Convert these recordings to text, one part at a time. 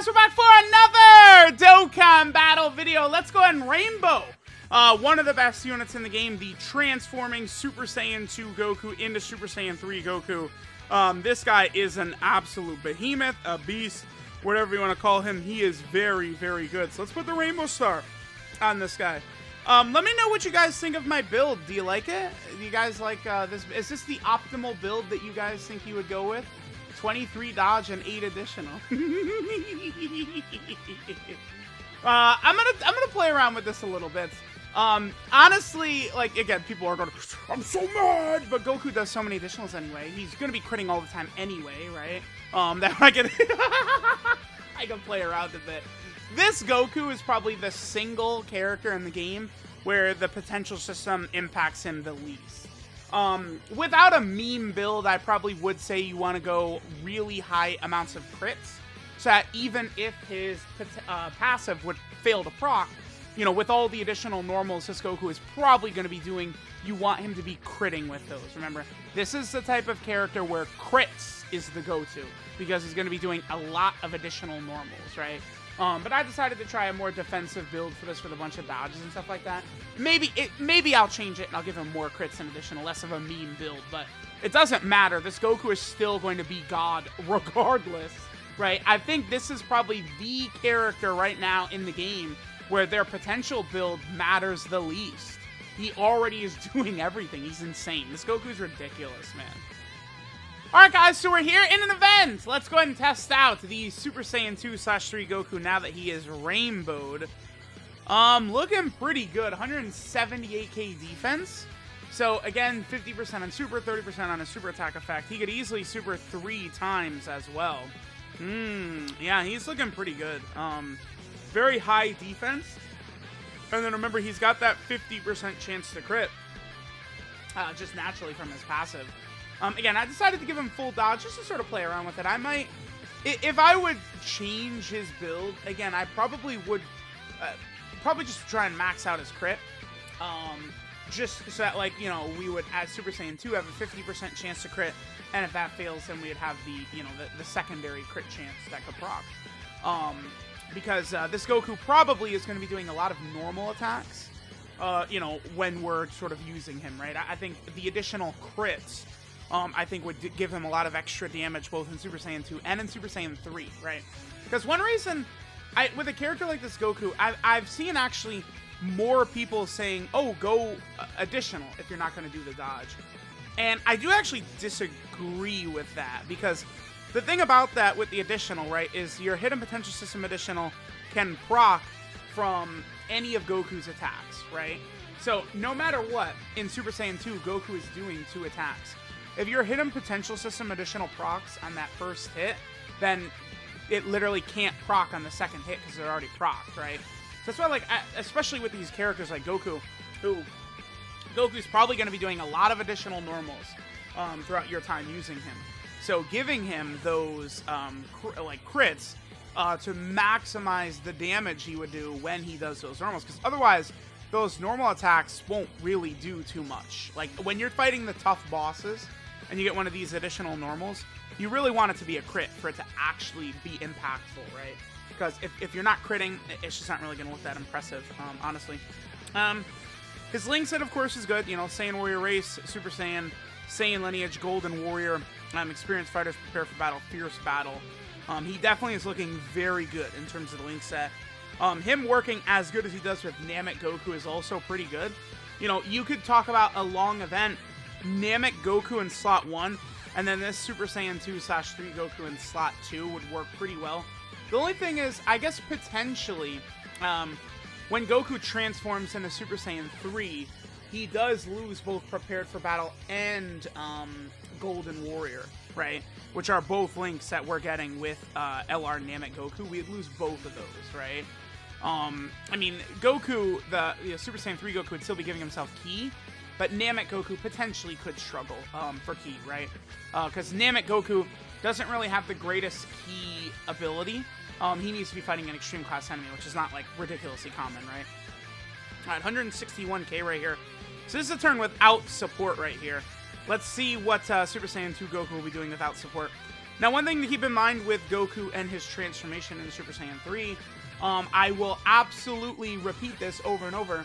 guys, we're back for another Dokkan battle video. Let's go ahead and rainbow one of the best units in the game, the transforming Super Saiyan 2 Goku into Super Saiyan 3 Goku. This guy is an absolute behemoth, a beast, whatever you want to call him. He is very, very good. So let's put the rainbow star on this guy. Let me know what you guys think of my build. Do you like it? Do you guys like this? Is this the optimal build that you guys think you would go with? 23 dodge and 8 additional. I'm gonna play around with this a little bit. Honestly, like, again, people are going, I'm so mad, but Goku does so many additionals anyway. He's gonna be critting all the time anyway, right? That I can play around a bit. This Goku is probably the single character in the game where the potential system impacts him the least. Without a meme build, I probably would say you want to go really high amounts of crits, so that even if his passive would fail to proc, you know, with all the additional normals this Goku is probably going to be doing, you want him to be critting with those. Remember, this is the type of character where crits is the go-to, because he's going to be doing a lot of additional normals, right? But I decided to try a more defensive build for this with a bunch of dodges and stuff like that. Maybe I'll change it and I'll give him more crits and additional, less of a meme build, but it doesn't matter. This Goku is still going to be God regardless, right? I think this is probably the character right now in the game where their potential build matters the least. He already is doing everything. He's insane. This Goku's ridiculous, man. Alright guys, so we're here in an event. Let's go ahead and test out the Super Saiyan 2/3 Goku now that he is rainbowed. Looking pretty good. 178k defense. So again, 50% on super, 30% on a super attack effect. He could easily super 3 times as well. Yeah, he's looking pretty good. Very high defense. And then remember, he's got that 50% chance to crit. Just naturally from his passive. Again, I decided to give him full dodge just to sort of play around with it. I might, if I would change his build, again, I probably would, probably just try and max out his crit. Just so that, like, you know, we would, as Super Saiyan 2, have a 50% chance to crit, and if that fails, then we'd have the, you know, the secondary crit chance that could proc. Because this Goku probably is going to be doing a lot of normal attacks, you know, when we're sort of using him, right? I think the additional crits, I think would give him a lot of extra damage both in Super Saiyan 2 and in Super Saiyan 3, right? Because one reason, with a character like this Goku, I've seen actually more people saying, oh, go additional if you're not going to do the dodge. And I do actually disagree with that, because the thing about that with the additional, right, is your hidden potential system additional can proc from any of Goku's attacks, right? So no matter what, in Super Saiyan 2, Goku is doing 2 attacks. If your hidden potential system additional procs on that first hit, then it literally can't proc on the second hit because they're already procced, right? So that's why, like, especially with these characters like Goku, Goku's probably going to be doing a lot of additional normals throughout your time using him. So giving him those crits to maximize the damage he would do when he does those normals, because otherwise those normal attacks won't really do too much. Like, when you're fighting the tough bosses and you get one of these additional normals, you really want it to be a crit for it to actually be impactful, right? Because if you're not critting, it's just not really going to look that impressive, honestly. His Link set, of course, is good. You know, Saiyan Warrior Race, Super Saiyan, Saiyan Lineage, Golden Warrior, experienced fighters prepare for battle, fierce battle. He definitely is looking very good in terms of the Link set. Him working as good as he does with Namek Goku is also pretty good. You know, you could talk about a long event, Namek Goku in slot 1, and then this Super Saiyan 2/3 Goku in slot 2 would work pretty well. The only thing is, I guess potentially, when Goku transforms into Super Saiyan 3, he does lose both Prepared for Battle and Golden Warrior, right? Which are both links that we're getting with LR Namek Goku. We'd lose both of those, right? I mean, Goku, the Super Saiyan 3 Goku would still be giving himself Ki, but Namek Goku potentially could struggle for Ki, right? Because Namek Goku doesn't really have the greatest Ki ability. He needs to be fighting an extreme class enemy, which is not, like, ridiculously common, right? Alright, 161k right here. So this is a turn without support right here. Let's see what Super Saiyan 2 Goku will be doing without support. Now, one thing to keep in mind with Goku and his transformation in Super Saiyan 3, I will absolutely repeat this over and over.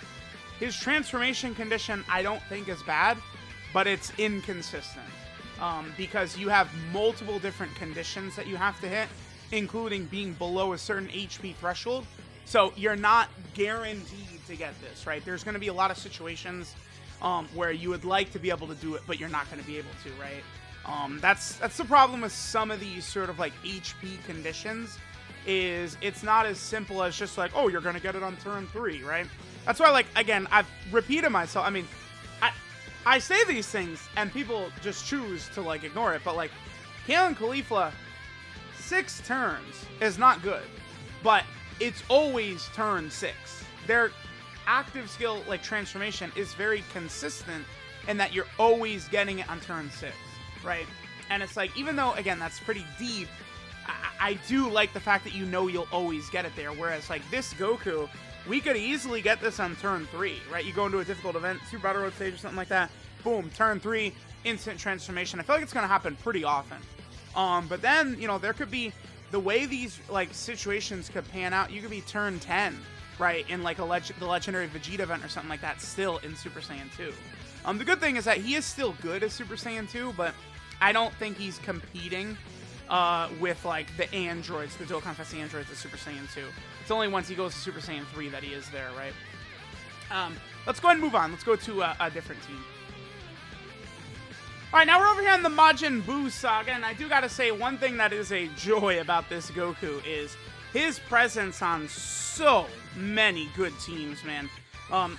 His transformation condition, I don't think is bad, but it's inconsistent. Because you have multiple different conditions that you have to hit, including being below a certain HP threshold. So you're not guaranteed to get this, right? There's going to be a lot of situations where you would like to be able to do it, but you're not going to be able to, right? That's the problem with some of these sort of like HP conditions, is it's not as simple as just like, oh, you're going to get it on turn 3, right? That's why, like, again, I've repeated myself. I mean, I say these things and people just choose to like ignore it, but like Kale and Caulifla, 6 turns is not good, but it's always turn 6. Their active skill, like transformation, is very consistent in that you're always getting it on turn 6, right? And it's like, even though, again, that's pretty deep, I do like the fact that you know you'll always get it there, whereas like this Goku, we could easily get this on turn 3, right? You go into a difficult event, Super Battle Road stage or something like that, boom, turn 3, instant transformation. I feel like it's going to happen pretty often. But then, you know, there could be, the way these like situations could pan out, you could be turn 10, right, in like the legendary Vegeta event or something like that, still in Super Saiyan 2. The good thing is that he is still good as Super Saiyan 2, but I don't think he's competing with like the androids, the Dokkan Fest androids of Super Saiyan 2. It's only once he goes to Super Saiyan 3 that he is there, right? Let's go ahead and move on. Let's go to a different team. Alright, now we're over here on the Majin Buu saga, and I do gotta say, one thing that is a joy about this Goku is his presence on so many good teams, man.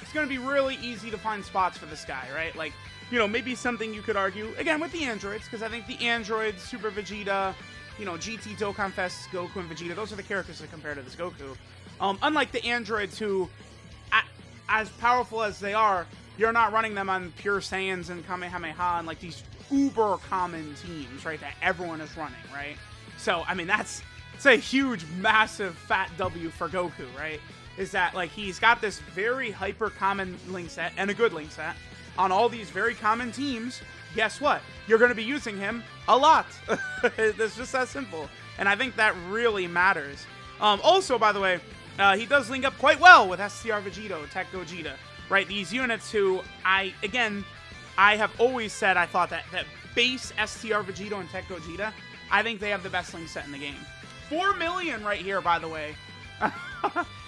It's gonna be really easy to find spots for this guy, right? Like, you know, maybe something you could argue, again, with the androids, because I think the androids, Super Vegeta, you know, GT, Dokkan Fest, Goku, and Vegeta, those are the characters that compare to this Goku. Unlike the androids who, as powerful as they are, you're not running them on pure Saiyans and Kamehameha and like these uber common teams, right, that everyone is running, right? So, I mean, it's a huge, massive, fat W for Goku, right? Is that, like, he's got this very hyper common link set, and a good link set, on all these very common teams. Guess what? You're going to be using him a lot. It's just that simple. And I think that really matters. Also, by the way, he does link up quite well with STR Vegito, Tech Gogeta. Right, these units who, I have always said I thought that base STR Vegito and Tech Gogeta, I think they have the best link set in the game. 4 million right here, by the way.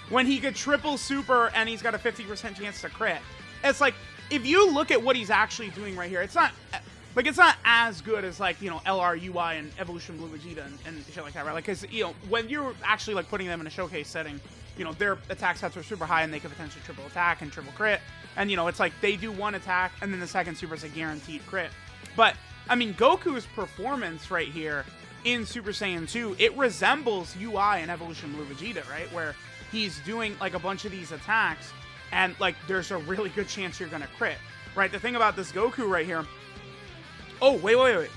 When he could triple super and he's got a 50% chance to crit. It's like, if you look at what he's actually doing right here, it's not as good as, like, you know, LR, UI, and Evolution Blue Vegeta and shit like that, right? Like, because, you know, when you're actually, like, putting them in a showcase setting, you know, their attack stats are super high and they could potentially triple attack and triple crit. And, you know, it's like they do one attack and then the second super is a guaranteed crit. But, I mean, Goku's performance right here in Super Saiyan 2, it resembles UI and Evolution Blue Vegeta, right? Where he's doing, like, a bunch of these attacks and, like, there's a really good chance you're going to crit, right? The thing about this Goku right here... Oh, wait.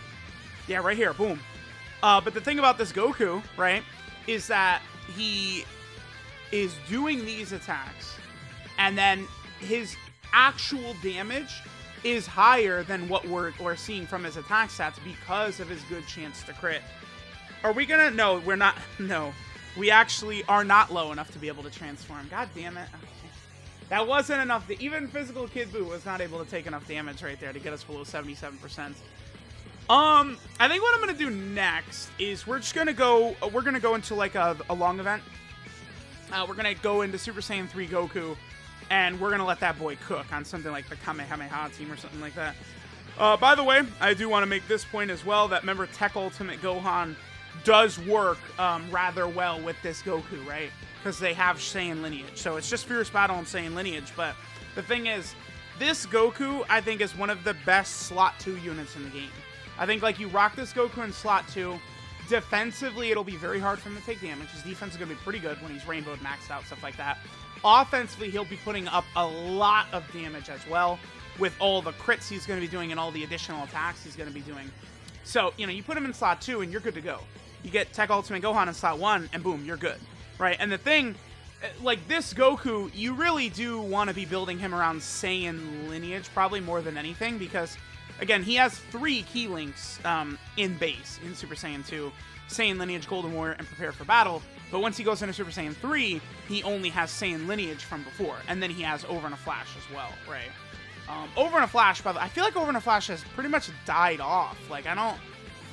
Yeah, right here, boom. But the thing about this Goku, right, is that he is doing these attacks, and then his actual damage is higher than what we're seeing from his attack stats because of his good chance to crit. Are we gonna... No, we're not. No. We actually are not low enough to be able to transform. God damn it. Okay. That wasn't enough. Even Physical Kid Buu was not able to take enough damage right there to get us below 77%. I think what I'm gonna do next is we're gonna go into like a long event. We're gonna go into Super Saiyan 3 Goku, and we're gonna let that boy cook on something like the Kamehameha team or something like that. By the way, I do want to make this point as well, that remember Tech Ultimate Gohan does work rather well with this Goku, right? Because they have Saiyan lineage. So it's just Fierce Battle and Saiyan lineage. But the thing is, this Goku, I think, is one of the best slot 2 units in the game. I think, like, you rock this Goku in slot 2. Defensively, it'll be very hard for him to take damage. His defense is going to be pretty good when he's rainbowed, maxed out, stuff like that. Offensively, he'll be putting up a lot of damage as well with all the crits he's going to be doing and all the additional attacks he's going to be doing. So, you know, you put him in slot 2 and you're good to go. You get Tech Ultimate Gohan in slot 1 and boom, you're good. Right? And the thing, like this Goku, you really do want to be building him around Saiyan lineage probably more than anything, because again, he has 3 key links in base, in Super Saiyan 2. Saiyan Lineage, Golden Warrior, and Prepare for Battle. But once he goes into Super Saiyan 3, he only has Saiyan Lineage from before. And then he has Over in a Flash as well, right? Over in a Flash, by the way, I feel like Over in a Flash has pretty much died off. Like, I don't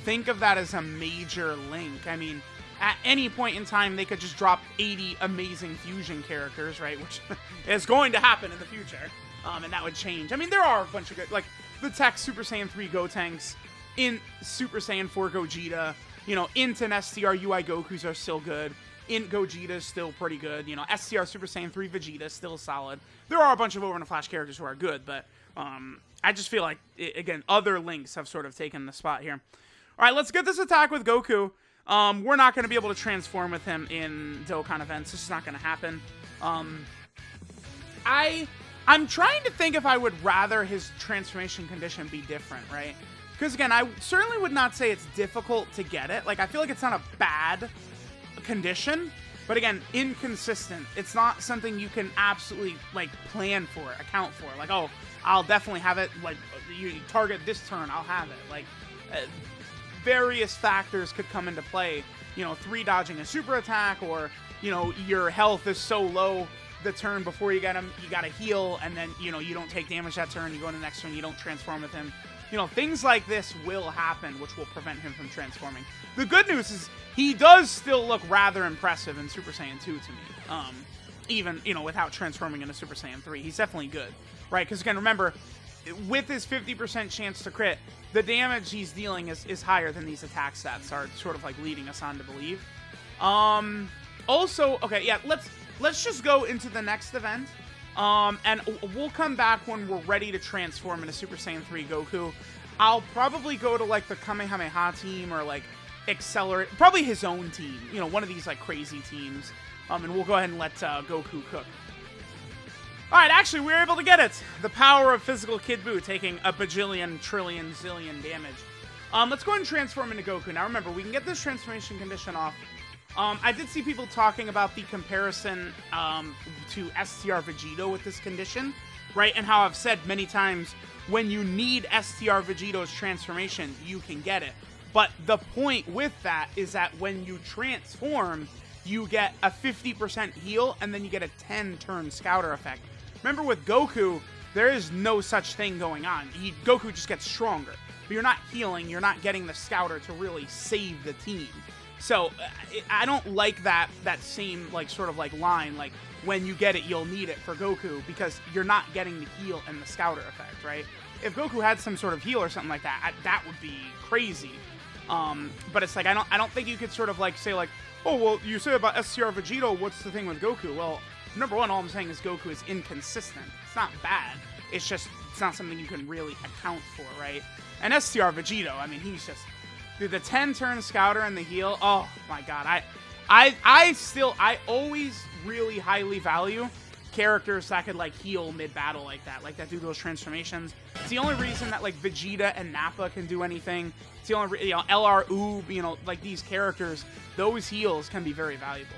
think of that as a major link. I mean, at any point in time, they could just drop 80 amazing fusion characters, right? Which is going to happen in the future. And that would change. I mean, there are a bunch of good, like, the tech Super Saiyan 3 Gotenks, in Super Saiyan 4 Gogeta, you know, into STR UI Gokus are still good. In Gogeta is still pretty good. You know, STR Super Saiyan 3 Vegeta is still solid. There are a bunch of Over in a Flash characters who are good, but I just feel like, again, other links have sort of taken the spot here. All right, let's get this attack with Goku. We're not going to be able to transform with him in Dokkan events. This is not going to happen. I'm trying to think if I would rather his transformation condition be different, right? Because, again, I certainly would not say it's difficult to get it. Like, I feel like it's not a bad condition, but, again, inconsistent. It's not something you can absolutely, like, plan for, account for. Like, oh, I'll definitely have it, like, you target this turn, I'll have it. Like, various factors could come into play. You know, 3 dodging a super attack, or, you know, your health is so low the turn before you get him, you gotta heal, and then, you know, you don't take damage that turn, you go into the next turn, you don't transform with him. You know, things like this will happen, which will prevent him from transforming. The good news is he does still look rather impressive in Super Saiyan 2 to me. Even, you know, without transforming into Super Saiyan 3. He's definitely good, right? Because, again, remember, with his 50% chance to crit, the damage he's dealing is higher than these attack stats are sort of, like, leading us on to believe. Also, okay, yeah, let's just go into the next event. And we'll come back when we're ready to transform into Super Saiyan 3 Goku. I'll probably go to, like, the Kamehameha team, or, like, Accelerate, probably his own team, you know, one of these, like, crazy teams. And we'll go ahead and let Goku cook. Alright, actually, we were able to get it. The power of physical Kid Buu, taking a bajillion, trillion, zillion damage. Let's go ahead and transform into Goku. Now, remember, we can get this transformation condition off. I did see people talking about the comparison to STR Vegito with this condition, right? And how I've said many times, when you need STR Vegito's transformation, you can get it. But the point with that is that when you transform, you get a 50% heal, and then you get a 10-turn scouter effect. Remember, with Goku, there is no such thing going on. Goku just gets stronger. But you're not healing, you're not getting the scouter to really save the team. So, I don't like that same, like, sort of, like, line, like, when you get it, you'll need it for Goku, because you're not getting the heal and the scouter effect, right? If Goku had some sort of heal or something like that, that would be crazy. But it's like, I don't think you could sort of, like, say, like, oh, well, you say about STR Vegito, what's the thing with Goku? Well, number one, all I'm saying is Goku is inconsistent. It's not bad. It's just, it's not something you can really account for, right? And STR Vegito, I mean, he's just... Dude, the 10-turn scouter and the heal, oh my god, I always really highly value characters that could, like, heal mid-battle like that do those transformations. It's the only reason that, like, Vegeta and Nappa can do anything. It's the only, you know, LR Oob, you know, like, these characters, those heals can be very valuable.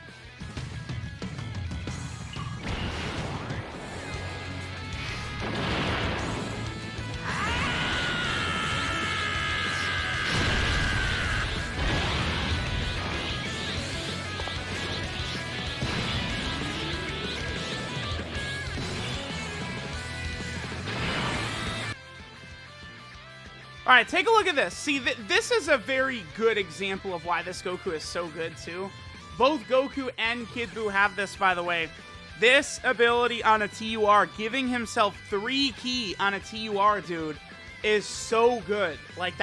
All right, take a look at this. See, this is a very good example of why this Goku is so good, too. Both Goku and Kid Buu have this, by the way. This ability on a TUR, giving himself 3 ki on a TUR, dude, is so good. Like,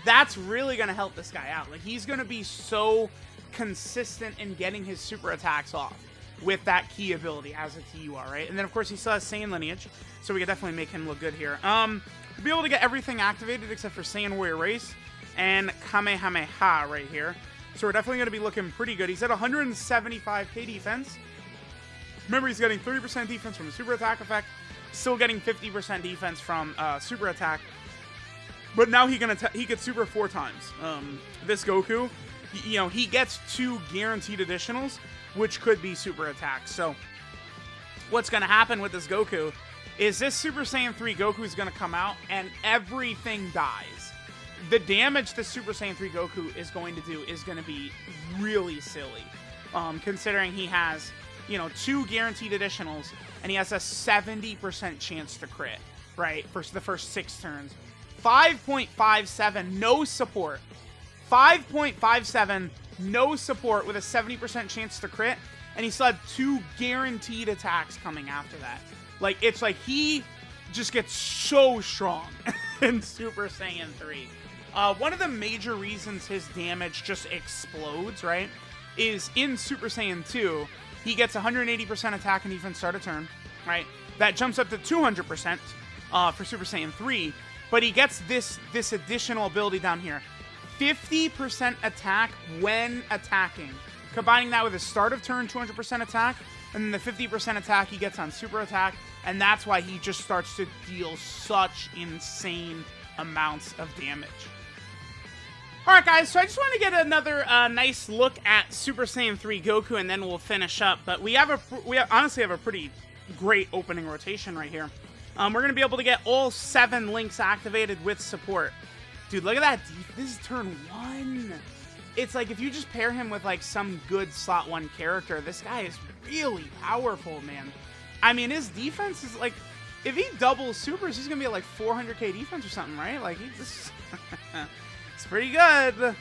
that's really going to help this guy out. Like, he's going to be so consistent in getting his super attacks off with that ki ability as a TUR, right? And then, of course, he still has Saiyan Lineage, so we can definitely make him look good here. Be able to get everything activated except for Saiyan Warrior Race and Kamehameha right here. So we're definitely going to be looking pretty good. He's at 175k defense. Remember, he's getting 30% defense from the super attack effect, still getting 50% defense from super attack. But now he gets super 4 times. This Goku, you know, he gets 2 guaranteed additionals, which could be super attacks. So what's going to happen with this Goku is this Super Saiyan 3 Goku is going to come out and everything dies. The damage the Super Saiyan 3 Goku is going to do is going to be really silly. Considering he has, you know, 2 guaranteed additionals, and he has a 70% chance to crit, right, for the first 6 turns. 5.57, no support. 5.57, no support with a 70% chance to crit, and he still had 2 guaranteed attacks coming after that. Like, it's like he just gets so strong in Super Saiyan 3. One of the major reasons his damage just explodes, right, is in Super Saiyan 2, he gets 180% attack and defense start a turn, right? That jumps up to 200% for Super Saiyan 3, but he gets this additional ability down here. 50% attack when attacking. Combining that with his start of turn 200% attack, and then the 50% attack he gets on super attack, and that's why he just starts to deal such insane amounts of damage. Alright guys, so I just want to get another nice look at Super Saiyan 3 Goku, and then we'll finish up. But we honestly have a pretty great opening rotation right here. We're going to be able to get all 7 links activated with support. Dude, look at that. This is turn 1. It's like if you just pair him with like some good slot 1 character, this guy is really powerful, man. I mean, his defense is like, if he doubles supers, he's going to be at like 400k defense or something, right? Like, he just... It's pretty good.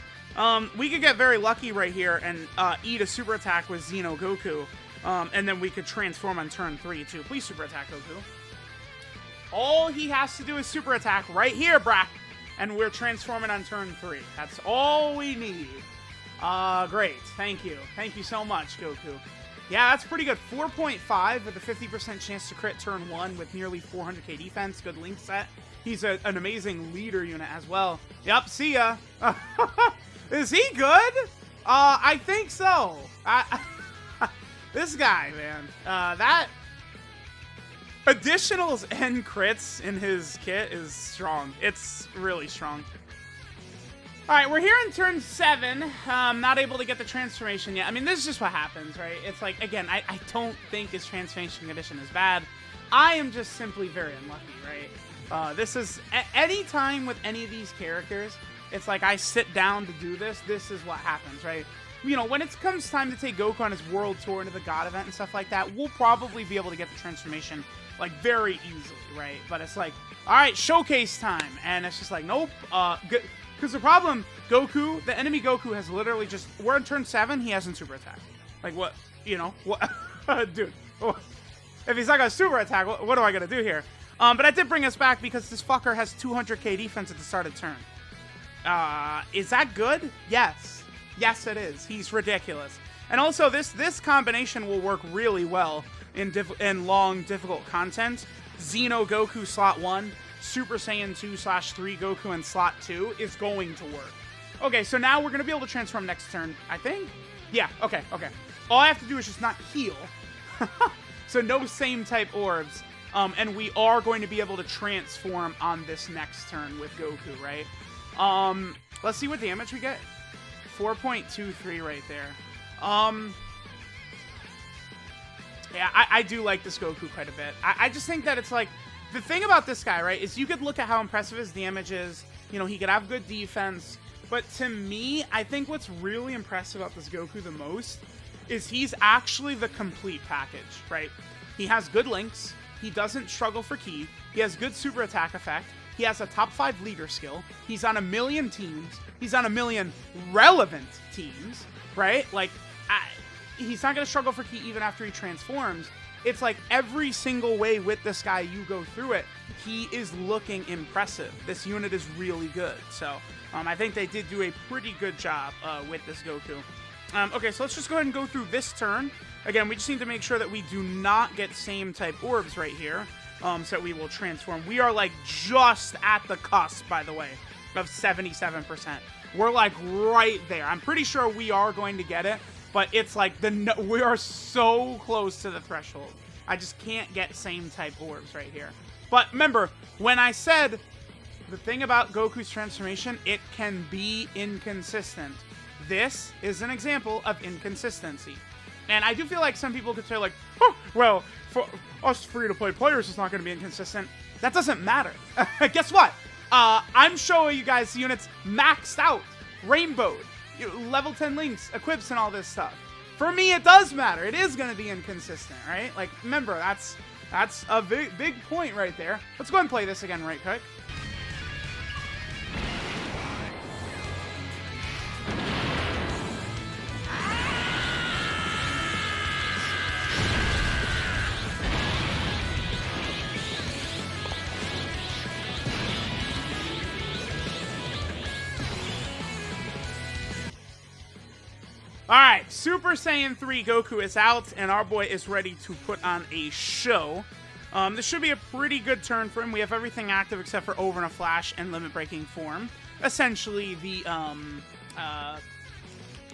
We could get very lucky right here and eat a super attack with Xeno Goku. And then we could transform on turn 3 too. Please super attack Goku. All he has to do is super attack right here, brah. And we're transforming on turn 3. That's all we need. Great. Thank you. Thank you so much, Goku. Yeah, that's pretty good. 4.5 with a 50% chance to crit turn 1 with nearly 400k defense. Good link set. He's an amazing leader unit as well. Yep, see ya. Is he good? I think so. This guy, man. That additionals and crits in his kit is strong. It's really strong. Alright, we're here in turn 7. Not able to get the transformation yet. I mean, this is just what happens, right? It's like, again, I don't think his transformation condition is bad. I am just simply very unlucky, right? This is, any time with any of these characters, it's like I sit down to do this is what happens, right? You know, when it comes time to take Goku on his world tour into the God event and stuff like that, we'll probably be able to get the transformation, like, very easily, right? But it's like, alright, showcase time, and it's just like, nope, because the problem, Goku, the enemy Goku has literally just, we're in turn 7, he hasn't super attack. Like, what, you know, what, dude, if he's not gonna super attack, what am I gonna do here? But I did bring us back because this fucker has 200k defense at the start of turn. Is that good? Yes. Yes, it is. He's ridiculous. And also, this combination will work really well in long, difficult content. Xeno Goku slot 1, Super Saiyan 2/3 Goku in slot 2 is going to work. Okay, so now we're going to be able to transform next turn, I think? Yeah, okay. All I have to do is just not heal. So no same type orbs. And we are going to be able to transform on this next turn with Goku, right? Let's see what damage we get. 4.23 right there. Yeah, I do like this Goku quite a bit. I just think that it's like, the thing about this guy, right, is you could look at how impressive his damage is. You know, he could have good defense. But to me, I think what's really impressive about this Goku the most is he's actually the complete package, right? He has good links. He doesn't struggle for ki. He has good super attack effect. He has a top 5 leader skill. He's on 1 million teams. He's on 1 million relevant teams, right? Like, he's not going to struggle for ki even after he transforms. It's like every single way with this guy you go through it, he is looking impressive. This unit is really good. So, I think they did do a pretty good job with this Goku. Okay, so let's just go ahead and go through this turn. Again, we just need to make sure that we do not get same type orbs right here, so that we will transform. We are like just at the cusp, by the way, of 77%. We're like right there. I'm pretty sure we are going to get it, but it's like we are so close to the threshold. I just can't get same type orbs right here. But remember, when I said the thing about Goku's transformation, it can be inconsistent. This is an example of inconsistency. And I do feel like some people could say like, oh, well, for us free-to-play players, it's not going to be inconsistent. That doesn't matter. Guess what? I'm showing you guys units maxed out, rainbowed, level 10 links, equips, and all this stuff. For me, it does matter. It is going to be inconsistent, right? Like, remember, that's a big point right there. Let's go ahead and play this again right quick. Alright, Super Saiyan 3 Goku is out, and our boy is ready to put on a show. This should be a pretty good turn for him. We have everything active except for Over in a Flash and Limit Breaking Form. Essentially, the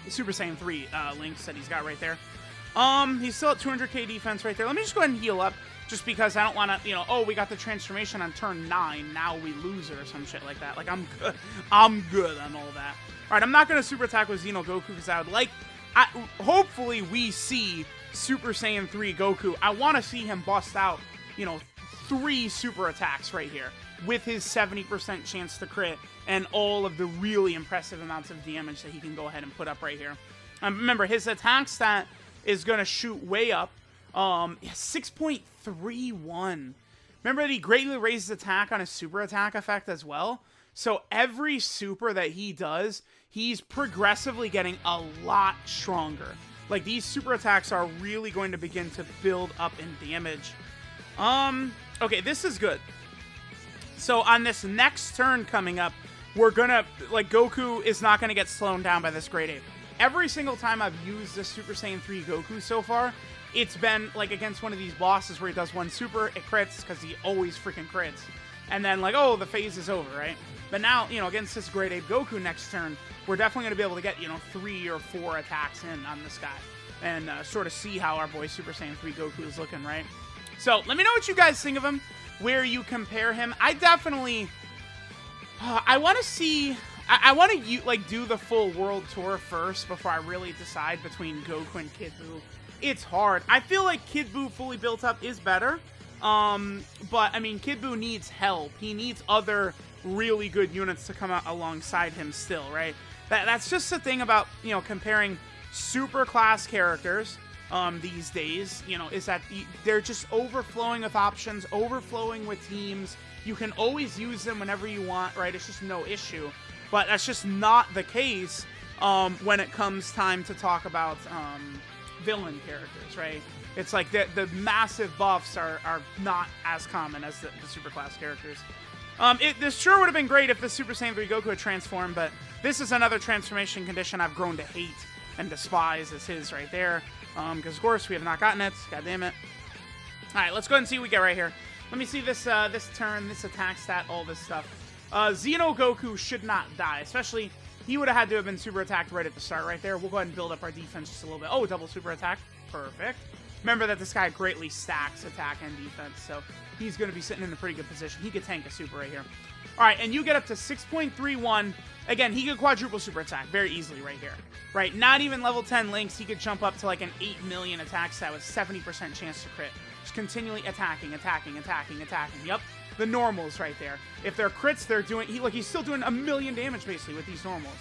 Super Saiyan 3 links that he's got right there. He's still at 200k defense right there. Let me just go ahead and heal up, just because I don't want to, oh, we got the transformation on turn 9, now we lose it or some shit like that. Like, I'm good on all that. Alright, I'm not going to super attack with Xeno Goku because I would like... hopefully we see Super Saiyan 3 Goku. I want to see him bust out, 3 super attacks right here with his 70% chance to crit and all of the really impressive amounts of damage that he can go ahead and put up right here. Remember, his attack stat is going to shoot way up. 6.31. Remember that he greatly raises attack on his super attack effect as well? So every super that he does, he's progressively getting a lot stronger. Like, these super attacks are really going to begin to build up in damage. Okay, this is good. So on this next turn coming up, we're gonna, like, Goku is not gonna get slowed down by this Great Ape. Every single time I've used this Super Saiyan 3 Goku so far, it's been, like, against one of these bosses where he does one super, it crits, because he always freaking crits. And then, like, oh, the phase is over, right? But now, against this Great Ape Goku next turn, we're definitely going to be able to get, 3 or 4 attacks in on this guy. And sort of see how our boy Super Saiyan 3 Goku is looking, right? So, let me know what you guys think of him, where you compare him. I definitely... I want to see... I want to, do the full world tour first before I really decide between Goku and Kid Buu. It's hard. I feel like Kid Buu fully built up is better. But, I mean, Kid Buu needs help. He needs other really good units to come out alongside him still, right? That's just the thing about, comparing super class characters these days, is that they're just overflowing with options, overflowing with teams. You can always use them whenever you want, right? It's just no issue. But that's just not the case when it comes time to talk about villain characters, right? It's like the massive buffs are not as common as the super class characters. This sure would have been great if the Super Saiyan 3 Goku had transformed, but this is another transformation condition I've grown to hate and despise as his right there. Because, of course, we have not gotten it. God damn it. Alright, let's go ahead and see what we get right here. Let me see this turn, this attack stat, all this stuff. Xeno Goku should not die, especially... He would have had to have been super attacked right at the start right there. We'll go ahead and build up our defense just a little bit. Oh, double super attack. Perfect. Remember that this guy greatly stacks attack and defense, so he's going to be sitting in a pretty good position. He could tank a super right here. All right, and you get up to 6.31. Again, he could quadruple super attack very easily right here. Right, not even level 10 links. He could jump up to like an 8 million attack stat with 70% chance to crit. Just continually attacking. Yep, the normals right there. If they're crits, they're doing... He's still doing 1 million damage basically with these normals.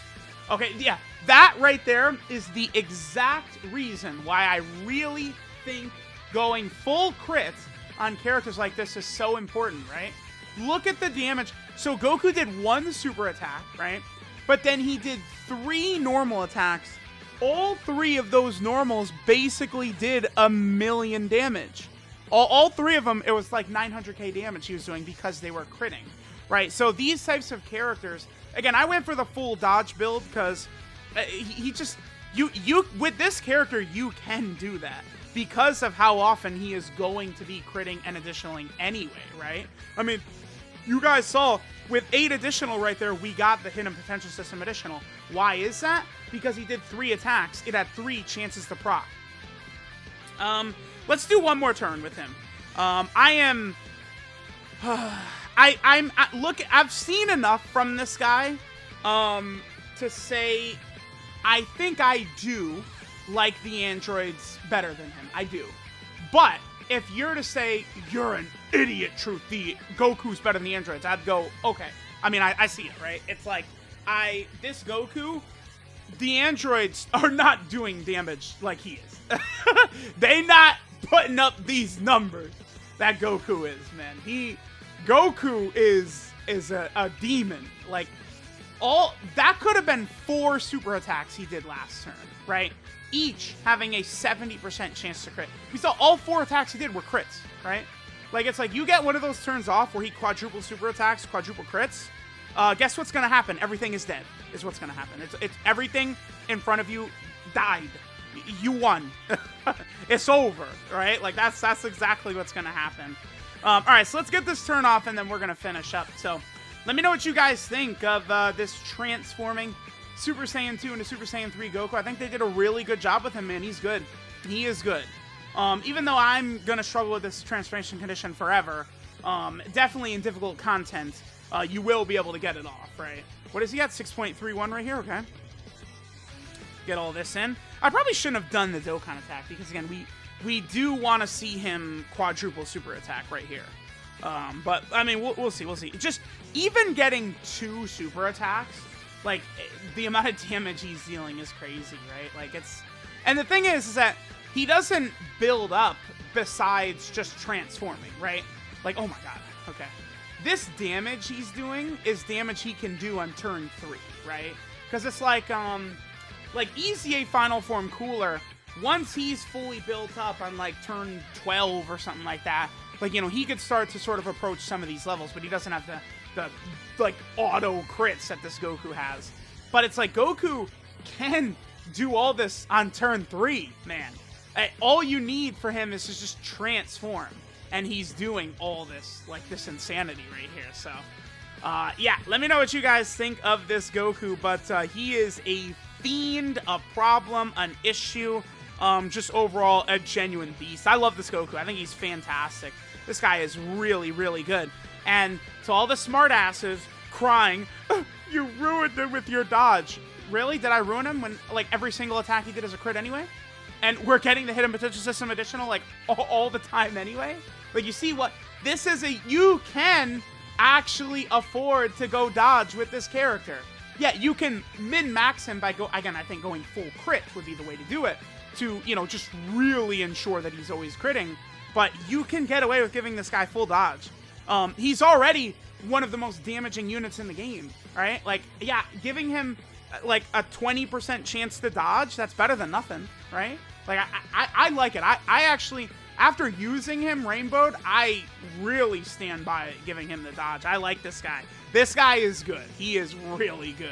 Okay, yeah, that right there is the exact reason why I really think going full crit on characters like this is so important, right? Look at the damage. So Goku did 1 super attack, right? But then he did 3 normal attacks. All 3 of those normals basically did 1 million damage. All 3 of them, it was like 900k damage he was doing because they were critting, right? So these types of characters, again, I went for the full dodge build because he just, with this character, you can do that because of how often he is going to be critting and additionaling anyway, right? I mean, you guys saw with 8 additional right there, we got the hidden potential system additional. Why is that? Because he did 3 attacks. It had 3 chances to proc. Let's do one more turn with him. I've seen enough from this guy to say I think I do like the androids better than him. I do. But if you're to say you're an idiot, Truth, the Goku's better than the androids, I'd go, okay. I mean, I see it, right? It's like, this Goku, the androids are not doing damage like he is. They not putting up these numbers that Goku is, man. Goku is a demon. Like, that could have been 4 super attacks he did last turn, right? Each having a 70% chance to crit. We saw all 4 attacks he did were crits, right? Like, it's like, you get one of those turns off where he quadruple super attacks, quadruple crits. Guess what's gonna happen? Everything is dead, is what's gonna happen. It's everything in front of you died. You won. It's over, right? Like, that's exactly what's gonna happen. All right, so let's get this turn off, and then we're gonna finish up. So, let me know what you guys think of this transforming Super Saiyan 2 into Super Saiyan 3 Goku. I think they did a really good job with him, man. He's good. He is good. Even though I'm gonna struggle with this transformation condition forever, definitely in difficult content, you will be able to get it off, right? What is he at? 6.31 right here? Okay. Get all this in. I probably shouldn't have done the Dokkan attack because, again, we do want to see him quadruple super attack right here. But, I mean, we'll see. We'll see. Just even getting 2 super attacks, like, the amount of damage he's dealing is crazy, right? Like, it's... And the thing is that he doesn't build up besides just transforming, right? Like, oh my god. Okay. This damage he's doing is damage he can do on turn 3, right? Because it's like EZA Final Form Cooler, once he's fully built up on, like, turn 12 or something like that, like, you know, he could start to sort of approach some of these levels, but he doesn't have the like, auto crits that this Goku has. But it's like, Goku can do all this on turn 3, man. All you need for him is to just transform, and he's doing all this, like, this insanity right here. So, yeah, let me know what you guys think of this Goku, but he is a fiend, a problem, an issue, just overall a genuine beast. I love this Goku. I think he's fantastic. This guy is really, really good. And to all the smartasses crying, oh, you ruined him with your dodge. Really? Did I ruin him when, like, every single attack he did is a crit anyway? And we're getting the hidden potential system additional, like, all the time anyway? Like, you see what? This is you can actually afford to go dodge with this character. Yeah, you can min-max him by, again, I think going full crit would be the way to do it. To, you know, just really ensure that he's always critting. But you can get away with giving this guy full dodge. He's already one of the most damaging units in the game, right? Like, yeah, giving him, like, a 20% chance to dodge, that's better than nothing, right? Like, I like it. I actually, after using him rainbowed, I really stand by giving him the dodge. I like this guy. This guy is good. He is really good.